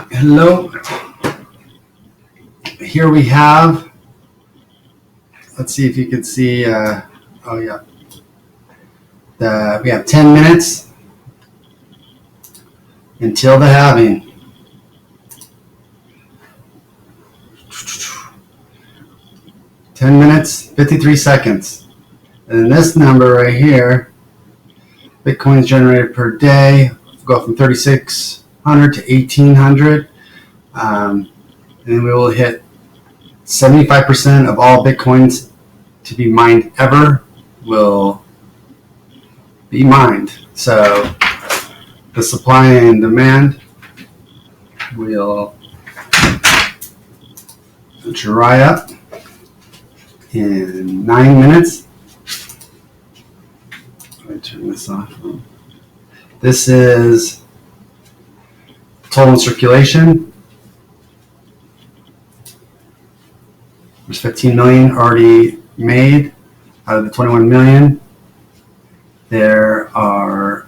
Hello. Here we have, let's see if you can see, oh yeah, we have 10 minutes until the halving. Ten minutes, 53 seconds. And this number right here, Bitcoins generated per day, go from 3,600 to 1,800. And then we will hit 75% of all Bitcoins to be mined ever will be mined. So the supply and demand will dry up in 9 minutes. Let me turn this off. This is total circulation. There's 15 million already made out of the 21 million. There are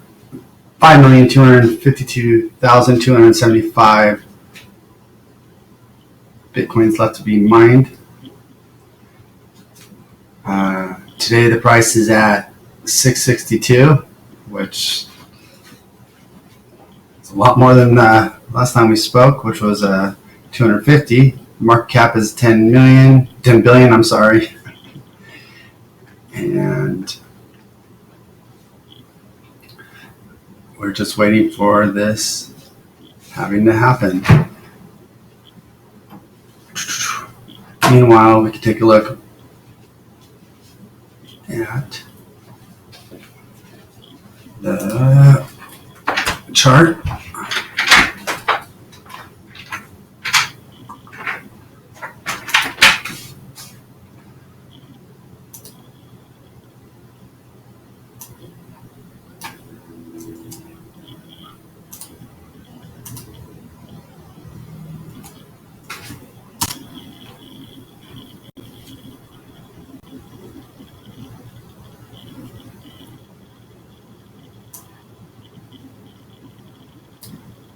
5,252,275 Bitcoins left to be mined. Today the price is at 662, which is a lot more than last time we spoke, which was 250. Market cap is 10 billion, I'm sorry. And we're just waiting for this having to happen. Meanwhile, we can take a look at the chart.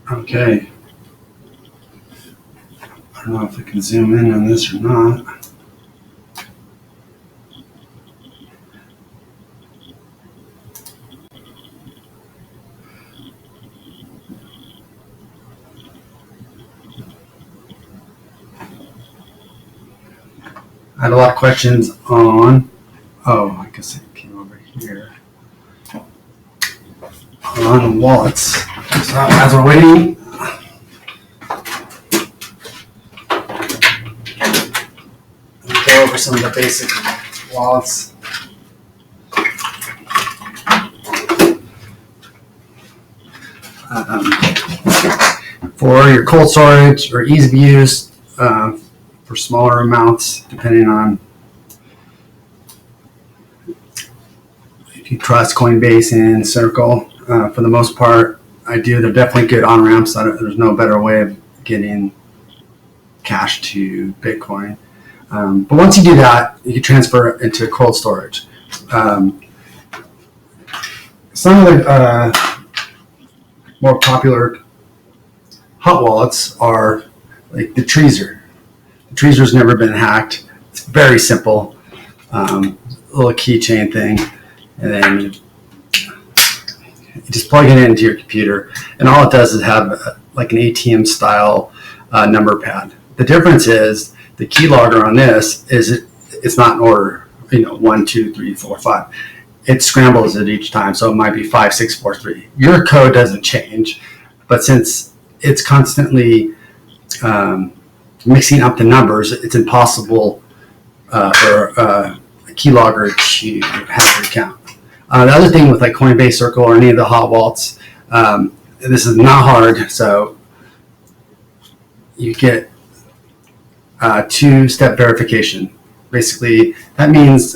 Okay. I don't know if I can zoom in on this or not. I had a lot of questions on, I guess it came over here, on wallets. So as we're waiting, we'll go over some of the basic wallets. For your cold storage or ease of use, for smaller amounts, depending on if you trust Coinbase and Circle. For the most part, I do. They're definitely good on ramps. There's no better way of getting cash to Bitcoin. But once you do that, you can transfer it into cold storage. Some of the more popular hot wallets are like the Trezor. The Trezor's never been hacked. It's very simple. Little keychain thing, and then you just plug it into your computer, and all it does is have like an ATM style number pad. The difference is the keylogger on this is it's not in order. 1, 2, 3, 4, 5. It scrambles it each time, so it might be 5, 6, 4, 3. Your code doesn't change, but since it's constantly mixing up the numbers, it's impossible for a keylogger to hack your account. The other thing with like Coinbase, Circle, or any of the hot wallets, this is not hard. So you get two-step verification. Basically, that means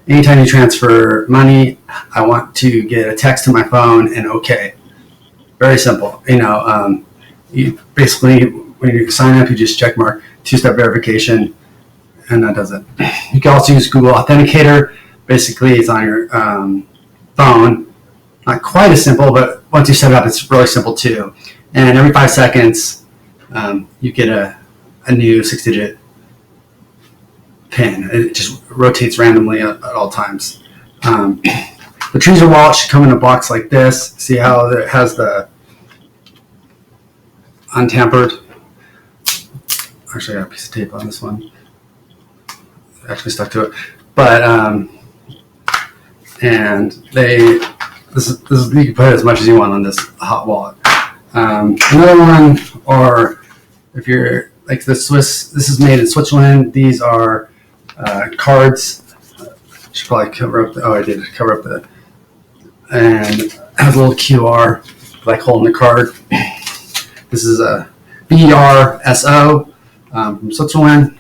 anytime you transfer money, I want to get a text to my phone and okay. Very simple. You basically, when you sign up, you just check mark two-step verification, and that does it. You can also use Google Authenticator. Basically, it's on your phone. Not quite as simple, but once you set it up, it's really simple too. And every 5 seconds, you get a new 6-digit pin. It just rotates randomly at all times. The Trezor wallet should come in a box like this. See how it has the untampered. Actually, I got a piece of tape on this one. Actually stuck to it, but and this is you can put as much as you want on this hot wallet. Another one, or if you're like the Swiss, this is made in Switzerland. These are cards. Should probably cover up. I did cover up the, and it has a little QR like holding the card. This is a BRSO from Switzerland.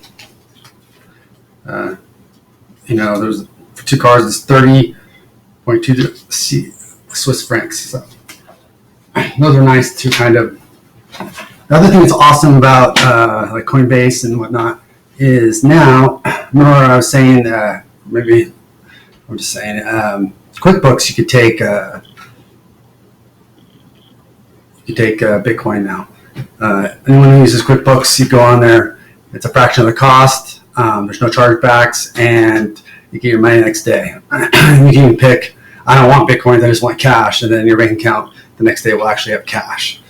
There's for 2 cards. It's 30.2 Swiss francs. So those are nice to kind of. The other thing that's awesome about like Coinbase and whatnot is now. Remember I was saying maybe I'm just saying QuickBooks. You could take Bitcoin now. Anyone who uses QuickBooks, you go on there. It's a fraction of the cost. There's no chargebacks, and you get your money the next day. You can pick, I don't want Bitcoin, I just want cash, and then your bank account the next day will actually have cash.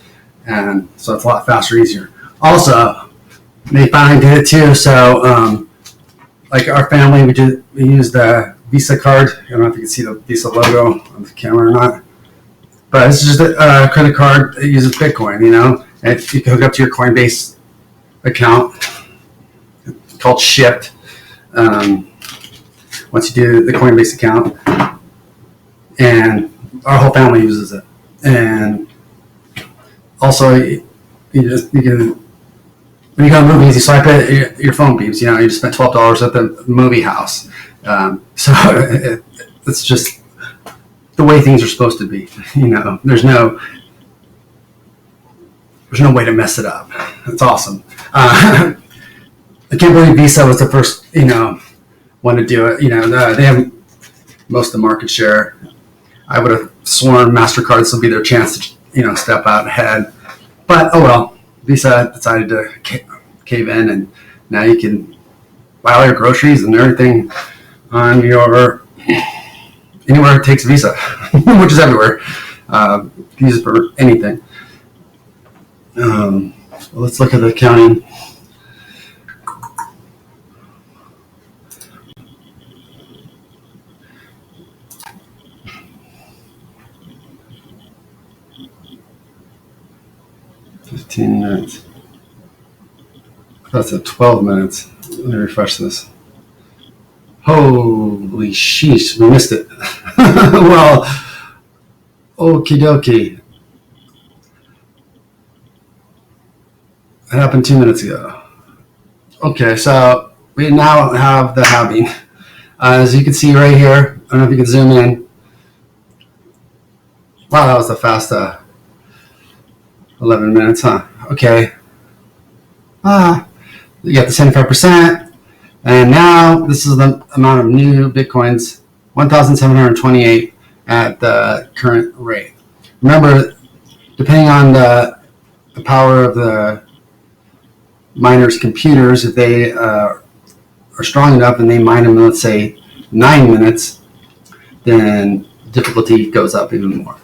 And so it's a lot faster, easier. Also, they finally did it too. So, like our family, we used the Visa card. I don't know if you can see the Visa logo on the camera or not. But it's just a credit card that uses Bitcoin, and you can hook up to your Coinbase account. It's called Shipped. Once you do the Coinbase account, and our whole family uses it. And also, you can when you go to movies, you swipe it, your phone beeps. You just spent $12 at the movie house. So it's just the way things are supposed to be. There's no way to mess it up. It's awesome. I can't believe Visa was the first, one to do it. They have most of the market share. I would have sworn MasterCard will be their chance to, step out ahead. But oh well, Visa decided to cave in, and now you can buy all your groceries and everything on anywhere it takes Visa, which is everywhere. Use it for anything. Let's look at the accounting. $15. That's at 12 minutes. Let me refresh this. Holy sheesh, we missed it. Well, okie dokie. It happened 2 minutes ago. Okay, so we now have the halving. As you can see right here, I don't know if you can zoom in. Wow, that was a fast 11 minutes, huh? Okay. You got the 75%. And now this is the amount of new Bitcoins, 1,728 at the current rate. Remember, depending on the power of the miners' computers, if they are strong enough and they mine them, let's say 9 minutes, then difficulty goes up even more.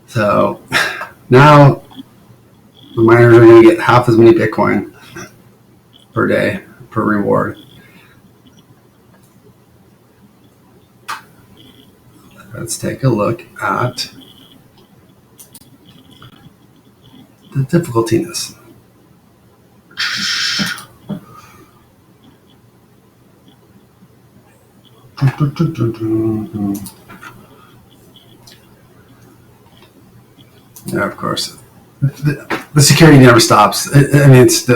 So now the miners are going to get half as many Bitcoin per day per reward. Let's take a look at the difficultiness. Yeah, of course. The security never stops. It's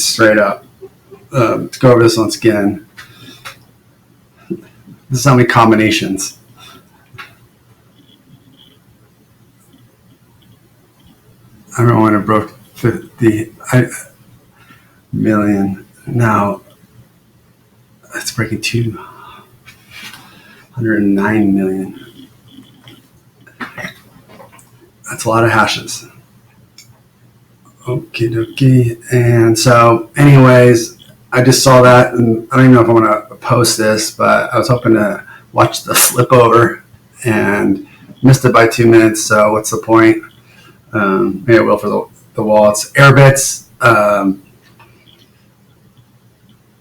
straight up. Let's go over this once again. This is how many combinations. I remember when it broke 50 million. Now it's breaking 209 million. That's a lot of hashes. Okie dokie. And so, anyways, I just saw that, and I don't even know if I want to post this, but I was hoping to watch the flip over and missed it by 2 minutes. So, what's the point? Maybe I will for the wallets. Airbits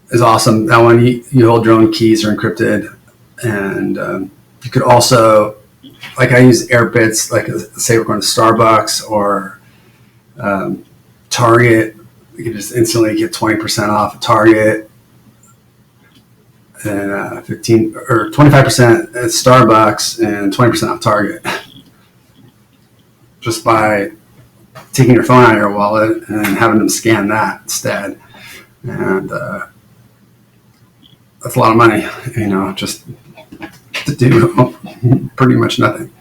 is awesome. That one, you hold your own keys, are encrypted, and you could also, like I use Airbits, like say we're going to Starbucks or Target, you can just instantly get 20% off at Target and 15 or 25% at Starbucks and 20% off Target, just by taking your phone out of your wallet and having them scan that instead. And that's a lot of money, just to do pretty much nothing.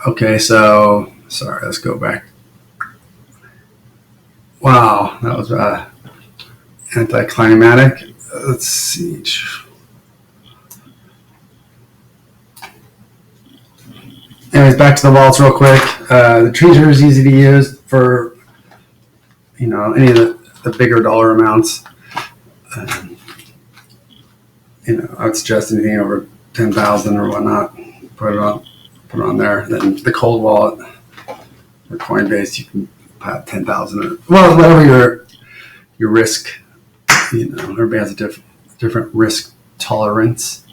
Okay, so sorry, let's go back. Wow, that was anticlimactic. Let's see. Anyways, back to the wallets real quick. The Treasure is easy to use for any of the bigger dollar amounts. I would suggest anything over 10,000 or whatnot. Put it on there. Then the cold wallet or Coinbase, you can have 10,000 or whatever your risk. Everybody has a different risk tolerance.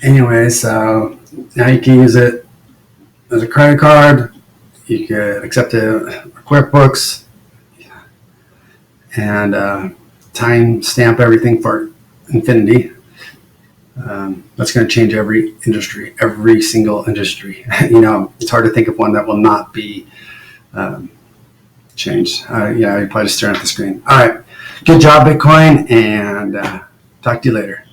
Anyway, so now you can use it as a credit card. You could accept it with QuickBooks and time stamp everything for infinity. That's going to change every industry, every single industry. It's hard to think of one that will not be changed. You're probably just staring at the screen. All right. Good job, Bitcoin, and talk to you later.